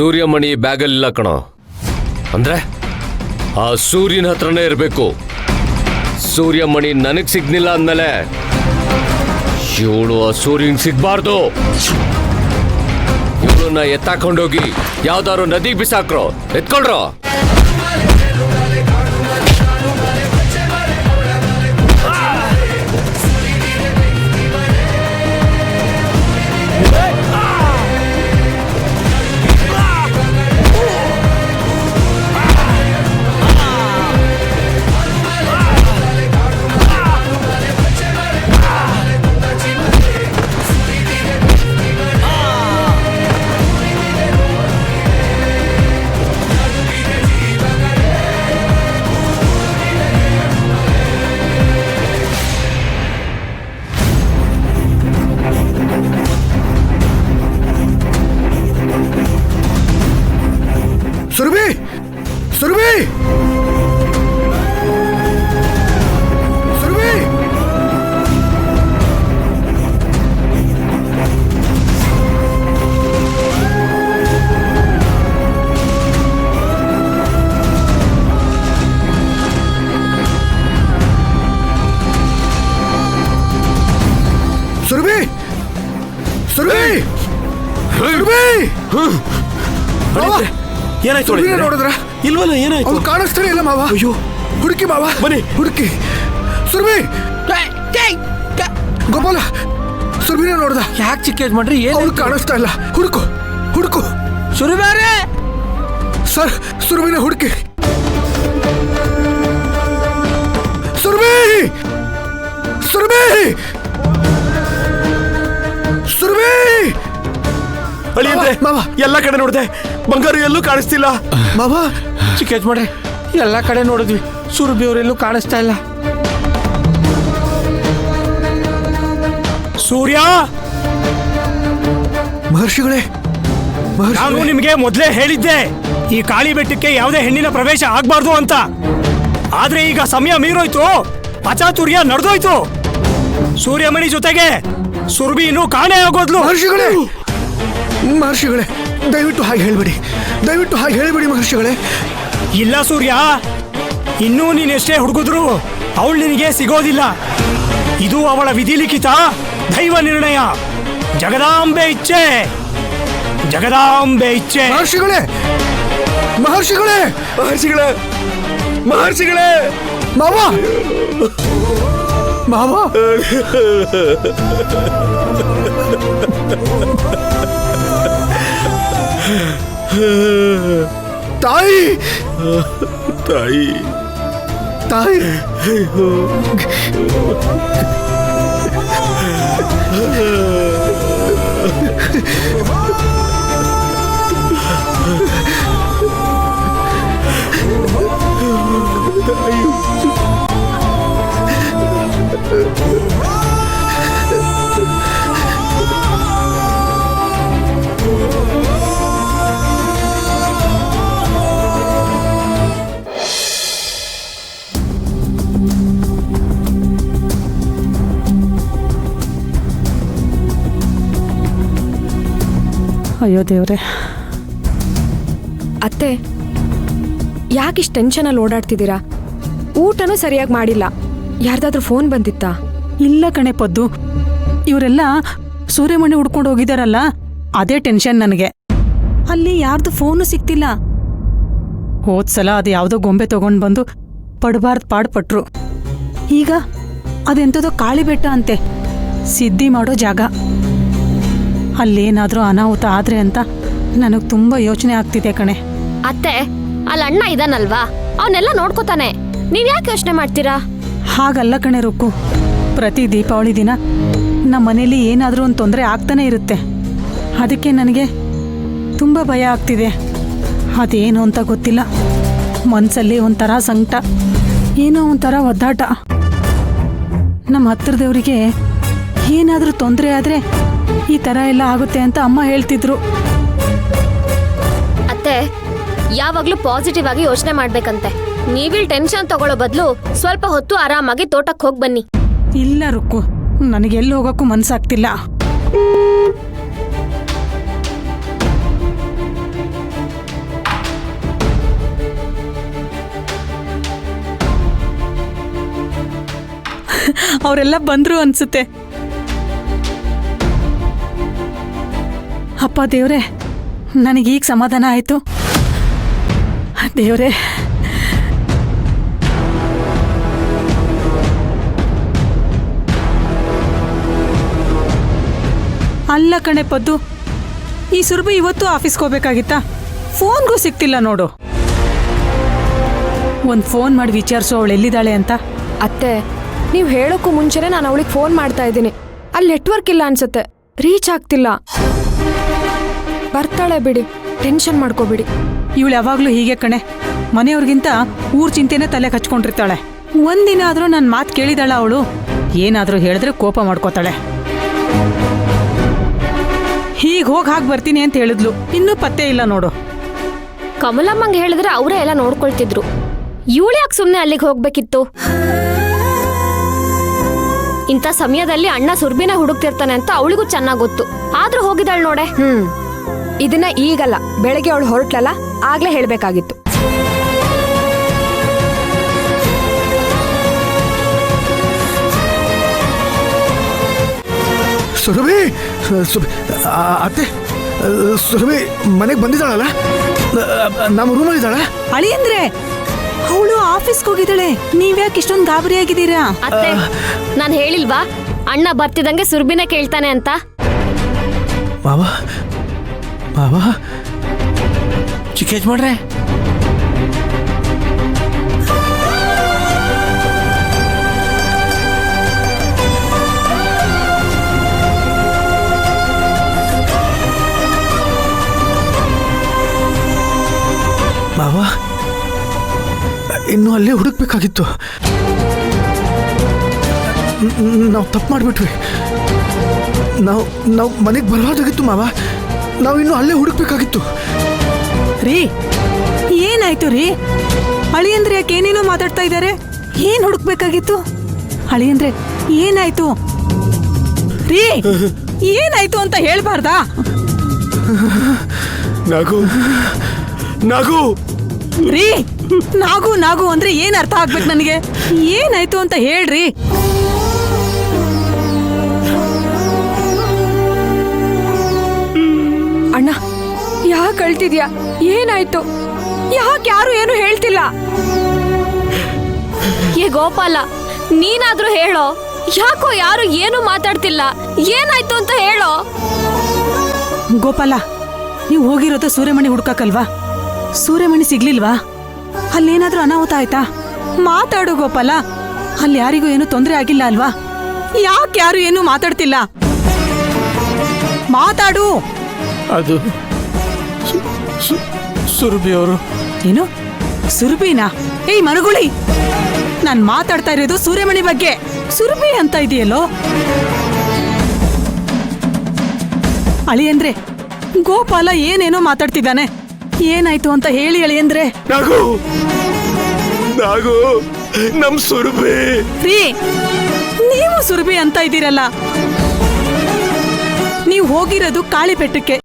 ಸೂರ್ಯಮಣಿ ಬ್ಯಾಗಲ್ಲಿಲ್ಲ ಕಣೋ. ಅಂದ್ರೆ ಆ ಸೂರ್ಯನ ಹತ್ರನೇ ಇರಬೇಕು. ಸೂರ್ಯಮಣಿ ನನಗ್ ಸಿಗ್ನಿಲ್ಲ ಅಂದ್ಮೇಲೆ ಇವಳು ಆ ಸೂರ್ಯನ್ ಸಿಗ್ಬಾರ್ದು. ಇವಳನ್ನ ಎತ್ತಾಕೊಂಡೋಗಿ ಯಾವ್ದಾದ್ರು ನದಿಗೆ ಬಿಸಾಕ್ರೋ, ಎತ್ಕೊಳ್ರೋ. ಸುರಭಿ, ಸುರಭಿ, ಸುರಭಿ, ಸುರಭಿ, ಸುರಭಿ, ಸುರಭಿ. ಏನಾಯ್ತು? ನೋಡಿದ್ರ? ಇಲ್ವಲ್ಲ, ಏನಾಯ್ತು? ಅವ್ನು ಕಾಣಿಸ್ತಾನೆ ಇಲ್ಲ ಮಾವ. ಅಯ್ಯೋ, ಹುಡುಕಿ ಮಾವ, ಬನ್ನಿ. ಹುಡುಕಿ. ಸುರಭಿ, ಗೋಪಾಲ, ಸುರಭಿನ ನೋಡ್ದ? ಯಾಕೆ ಚಿಕ್ಕ ಯಜಮಾನ್ರಿ? ಅವ್ನು ಕಾಣಿಸ್ತಾ ಇಲ್ಲ. ಹುಡುಕು, ಹುಡುಕು. ಸುರಭಿ ಸರ್, ಸುರಭಿನ ಹುಡುಕಿ. ಸುರಭಿ, ಸುರಭಿ, ಸುರಭಿ. ಅಳಿಯಂದ್ರೆ ಮಾವ, ಎಲ್ಲ ಕಡೆ ನೋಡಿದೆ, ಬಂಗಾರು ಎಲ್ಲೂ ಕಾಣಿಸ್ತಿಲ್ಲ. ಮಾವ, ಚಿಕ್ಕ ಯಜಮಾನ್ರೆ, ಎಲ್ಲ ಕಡೆ ನೋಡಿದ್ವಿ, ಸುರಭಿ ಅವರೆಲ್ಲೂ ಕಾಣಿಸ್ತಾ ಇಲ್ಲ. ಸೂರ್ಯ, ಮಹರ್ಷಿಗಳೇ, ನಾನು ನಿಮಗೆ ಮೊದಲೇ ಹೇಳಿದ್ದೆ ಈ ಕಾಳಿ ಬೆಟ್ಟಕ್ಕೆ ಯಾವುದೇ ಹೆಣ್ಣಿನ ಪ್ರವೇಶ ಆಗ್ಬಾರ್ದು ಅಂತ. ಆದ್ರೆ ಈಗ ಸಮಯ ಮೀರೋಯ್ತು, ಅಚಾತುರ್ಯ ನಡೆದೋಯ್ತು. ಸೂರ್ಯಮಣಿ ಜೊತೆಗೆ ಸುರಭಿ ಇನ್ನೂ ಕಾಣೆ ಆಗೋದ್ಲು. ಮಹರ್ಷಿಗಳೇ, ಮಹರ್ಷಿಗಳೇ, ದಯವಿಟ್ಟು ಹಾಗೆ ಹೇಳ್ಬೇಡಿ, ದಯವಿಟ್ಟು ಹಾಗೆ ಹೇಳ್ಬೇಡಿ ಮಹರ್ಷಿಗಳೇ. ಇಲ್ಲ ಸೂರ್ಯ, ಇನ್ನೂ ನೀನೆಷ್ಟೇ ಹುಡುಗಿದ್ರು ಅವಳು ನಿನಗೆ ಸಿಗೋದಿಲ್ಲ. ಇದು ಅವಳ ವಿಧಿಲಿಖಿತ ದೈವ ನಿರ್ಣಯ. ಜಗದಾಂಬೆ ಇಚ್ಛೆ, ಜಗದಾಂಬೆ ಇಚ್ಛೆ. ಮಹರ್ಷಿಗಳೇ, ಮಹರ್ಷಿಗಳೇ, ಮಹರ್ಷಿಗಳೇ, ಮಹರ್ಷಿಗಳೇ, ಮಾವ, ಮಾವ. ತಾಯಿ, ತಾಯಿ, ತಾಯಿ. ಅಯ್ಯೋ ದೇವ್ರೆ. ಅತ್ತೆ, ಯಾಕಿಷ್ಟು ಟೆನ್ಷನಲ್ಲಿ ಓಡಾಡ್ತಿದ್ದೀರಾ? ಊಟನೂ ಸರಿಯಾಗಿ ಮಾಡಿಲ್ಲ. ಯಾರ್ದಾದ್ರೂ ಫೋನ್ ಬಂದಿತ್ತಾ? ಇಲ್ಲ ಕಣೆ ಪದ್ದು, ಇವರೆಲ್ಲ ಸೂರ್ಯಮಣಿ ಹುಡ್ಕೊಂಡು ಹೋಗಿದಾರಲ್ಲ, ಅದೇ ಟೆನ್ಷನ್ ನನಗೆ. ಅಲ್ಲಿ ಯಾರ್ದು ಫೋನು ಸಿಕ್ತಿಲ್ಲ. ಹೋದ್ಸಲ ಅದು ಯಾವುದೋ ಗೊಂಬೆ ತಗೊಂಡು ಬಂದು ಪಡಬಾರ್ದು ಪಾಡ್ಪಟ್ರು. ಈಗ ಅದೆಂಥದೋ ಕಾಳಿ ಬೆಟ್ಟ ಅಂತೆ, ಸಿದ್ಧಿ ಮಾಡೋ ಜಾಗ. ಅಲ್ಲೇನಾದ್ರೂ ಅನಾಹುತ ಆದ್ರೆ ಅಂತ ನನಗೆ ತುಂಬಾ ಯೋಚನೆ ಆಗ್ತಿದೆ ಕಣೆ. ಅತ್ತೆ, ಅಲ್ಲಿ ಅಣ್ಣ ಇದಾನಲ್ವಾ, ಅವನ್ನೆಲ್ಲ ನೋಡ್ಕೋತಾನೆ. ನೀವ್ ಯಾಕೆ ಯೋಚನೆ ಮಾಡ್ತೀರಾ? ಹಾಗಲ್ಲ ಕಣೆ ರುಕ್ಕು, ಪ್ರತಿ ದೀಪಾವಳಿ ದಿನ ನಮ್ಮ ಮನೇಲಿ ಏನಾದರೂ ಒಂದು ತೊಂದರೆ ಆಗ್ತಾನೆ ಇರುತ್ತೆ. ಅದಕ್ಕೆ ನನಗೆ ತುಂಬ ಭಯ ಆಗ್ತಿದೆ. ಅದೇನು ಅಂತ ಗೊತ್ತಿಲ್ಲ, ಮನಸ್ಸಲ್ಲಿ ಒಂಥರ ಸಂಕಟ, ಏನೋ ಒಂಥರ ಒದ್ದಾಟ. ನಮ್ಮ ಹತ್ತಿರದವರಿಗೆ ಏನಾದರೂ ತೊಂದರೆ ಆದರೆ ಈ ಥರ ಎಲ್ಲ ಆಗುತ್ತೆ ಅಂತ ಅಮ್ಮ ಹೇಳ್ತಿದ್ರು. ಅತ್ತೆ, ಯಾವಾಗ್ಲೂ ಪಾಸಿಟಿವ್ ಆಗಿ ಯೋಚನೆ ಮಾಡ್ಬೇಕಂತೆ. ನೀವಿಲ್ ಟೆನ್ಷನ್ ತಗೊಳ್ಳೋ ಬದಲು ಸ್ವಲ್ಪ ಹೊತ್ತು ಆರಾಮಾಗಿ ತೋಟಕ್ಕೆ ಹೋಗಿ ಬನ್ನಿ. ಇಲ್ಲ ರುಕ್ಕು, ನನಗೆಲ್ಲಿ ಹೋಗೋಕ್ಕೂ ಮನಸ್ಸಾಗ್ತಿಲ್ಲ. ಅವರೆಲ್ಲ ಬಂದ್ರು ಅನ್ಸುತ್ತೆ. ಅಪ್ಪ ದೇವ್ರೆ, ನನಗೀಗ ಸಮಾಧಾನ ಆಯ್ತು. ದೇವ್ರೆ, ಅಲ್ಲ ಕಣೆ ಪದ್ದು, ಈ ಸುರಭಿ ಇವತ್ತು ಆಫೀಸ್ಗೆ ಹೋಗ್ಬೇಕಾಗಿತ್ತಾ? ಫೋನ್ಗೂ ಸಿಗ್ತಿಲ್ಲ ನೋಡು. ಒಂದು ಫೋನ್ ಮಾಡಿ ವಿಚಾರಿಸು ಅವಳು ಎಲ್ಲಿದ್ದಾಳೆ ಅಂತ. ಅತ್ತೆ, ನೀವು ಹೇಳೋಕ್ಕೂ ಮುಂಚೆನೆ ನಾನು ಅವಳಿಗೆ ಫೋನ್ ಮಾಡ್ತಾ ಇದ್ದೀನಿ. ಅಲ್ಲಿ ನೆಟ್ವರ್ಕ್ ಇಲ್ಲ ಅನ್ಸುತ್ತೆ, ರೀಚ್ ಆಗ್ತಿಲ್ಲ. ಬರ್ತಾಳೆ ಬಿಡಿ, ಟೆನ್ಷನ್ ಮಾಡ್ಕೋಬಿಡಿ. ಇವಳು ಯಾವಾಗಲೂ ಹೀಗೆ ಕಣೆ, ಮನೆಯವ್ರಿಗಿಂತ ಊರ್ ಚಿಂತೆನೇ ತಲೆ ಹಚ್ಕೊಂಡಿರ್ತಾಳೆ. ಒಂದಿನ ಆದರೂ ನನ್ನ ಮಾತು ಕೇಳಿದಾಳ ಅವಳು? ಏನಾದರೂ ಹೇಳಿದ್ರೆ ಕೋಪ ಮಾಡ್ಕೋತಾಳೆ. ಹೀಗೆ ಹಾಗೆ ಬರ್ತೀನಿ ಅಂತ ಹೇಳಿದ್ಲು, ಇನ್ನೂ ಪತ್ತೆ ಇಲ್ಲ ನೋಡು. ಕಮಲಮ್ಮಂಗೆ ಹೇಳಿದ್ರೆ ಅವರೇ ಎಲ್ಲ ನೋಡ್ಕೊಳ್ತಿದ್ರು. ಇವಳು ಯಾಕೆ ಸುಮ್ಮನೆ ಅಲ್ಲಿಗೆ ಹೋಗ್ಬೇಕಿತ್ತು? ಇಂಥ ಸಮಯದಲ್ಲಿ ಅಣ್ಣ ಸುರ್ಬಿನ ಹುಡುಕ್ತಿರ್ತಾನೆ ಅಂತ ಅವಳಿಗೂ ಚೆನ್ನಾಗ್ ಗೊತ್ತು. ಆದ್ರೂ ಹೋಗಿದ್ದಾಳೆ ನೋಡೆ. ಇದನ್ನ ಈಗಲ್ಲ, ಬೆಳಗ್ಗೆ ಅವಳು ಹೊರಟ್ಲಲ್ಲ ಆಗ್ಲೇ ಹೇಳ್ಬೇಕಾಗಿತ್ತು. ಸುರಭಿ, ಅತ್ತೆ, ಸುರಭಿ ಮನೆಗೆ ಬಂದಿದ್ದಾಳಲ್ಲ, ನಮ್ಮ ರೂಮಲ್ಲಿದ್ದಾಳ. ಅಳಿಯಂದ್ರೆ ಅವಳು ಆಫೀಸ್ಗೆ ಹೋಗಿದ್ದಾಳೆ. ನೀವ್ಯಾಕೆ ಇಷ್ಟೊಂದು ಗಾಬರಿ ಆಗಿದ್ದೀರಾ? ಅತ್ತೆ, ನಾನು ಹೇಳಿಲ್ವಾ ಅಣ್ಣ ಬರ್ತಿದಂಗೆ ಸುರ್ಬಿನ ಕೇಳ್ತಾನೆ ಅಂತ? ಮಾವ, ಮಾವ, ಚಿಕ್ಕ ಯಜಮಾನ್ರೆ, ಮಾವ, ಇನ್ನು ಅಲ್ಲೇ ಹುಡುಕ್ಬೇಕಾಗಿತ್ತು. ನಾವು ತಪ್ಪು ಮಾಡಿಬಿಟ್ವಿ. ನಾವು ಮನೆಗೆ ಬರಬಾರ್ದಾಗಿತ್ತು ಮಾವ. ನಾವು ಇನ್ನು ಅಲ್ಲೇ ಹುಡುಕ್ಬೇಕಾಗಿತ್ತು. ರೀ, ಏನಾಯ್ತು ರೀ? ಅಳಿಯಂದ್ರೆ ಯಾಕೆ ಏನೇನೋ ಮಾತಾಡ್ತಾ ಇದ್ದಾರೆ? ಏನ್ ಹುಡುಕ್ಬೇಕಾಗಿತ್ತು? ಅಳಿಯಂದ್ರೆ ಏನಾಯ್ತು ರೀ? ಏನಾಯ್ತು ಅಂತ ಹೇಳ್ಬಾರ್ದಾ? ನಾಗು, ನಾಗು ರೀ, ನಾಗು ನಾಗು ಅಂದ್ರೆ ಏನ್ ಅರ್ಥ ಆಗ್ಬೇಕು ನನಗೆ? ಏನಾಯ್ತು ಅಂತ ಹೇಳ್ರಿ. ಅಣ್ಣ, ಯಾಕೆ ಅಳ್ತಿದ್ಯಾ? ಏನಾಯ್ತು? ಯಾಕೆ ಯಾರು ಏನು ಹೇಳ್ತಿಲ್ಲ? ಏ ಗೋಪಾಲ, ನೀನಾದ್ರೂ ಹೇಳೋ. ಯಾಕೋ ಯಾರು ಏನು ಮಾತಾಡ್ತಿಲ್ಲ? ಏನಾಯ್ತು ಅಂತ ಹೇಳೋ. ಗೋಪಾಲ, ನೀವು ಹೋಗಿರೋದು ಸೂರ್ಯಮಣಿ ಹುಡ್ಕಕ್ಕಲ್ವಾ? ಸೂರ್ಯಮಣಿ ಸಿಗ್ಲಿಲ್ವಾ? ಅಲ್ಲೇನಾದ್ರೂ ಅನಾಹುತ ಆಯ್ತಾ? ಮಾತಾಡು ಗೋಪಾಲ. ಅಲ್ಲಿ ಯಾರಿಗೂ ಏನು ತೊಂದರೆ ಆಗಿಲ್ಲ ಅಲ್ವಾ? ಯಾಕೆ ಯಾರು ಏನು ಮಾತಾಡ್ತಿಲ್ಲ? ಮಾತಾಡು. ಅದು ಸುರಭಿ ಅವರು. ಏನು ಸುರಭಿನಾ? ಏಯ್ ಮನುಗುಳಿ, ನಾನ್ ಮಾತಾಡ್ತಾ ಇರೋದು ಸೂರ್ಯಮಣಿ ಬಗ್ಗೆ. ಸುರಭಿ ಅಂತ ಇದೆಯಲ್ಲೋ? ಅಳಿಯಂದ್ರೆ ಗೋಪಾಲ ಏನೇನೋ ಮಾತಾಡ್ತಿದ್ದಾನೆ. ಏನಾಯ್ತು ಅಂತ ಹೇಳಿ ಅಳಿಯಂದ್ರೆ. ನಾಗು, ನಾಗು, ನಮ್ ಸುರಭಿ. ರೀ, ನೀವು ಸುರಭಿ ಅಂತ ಇದ್ದೀರಲ್ಲ. ನೀವು ಹೋಗಿರೋದು ಕಾಳಿ ಬೆಟ್ಟಕ್ಕೆ.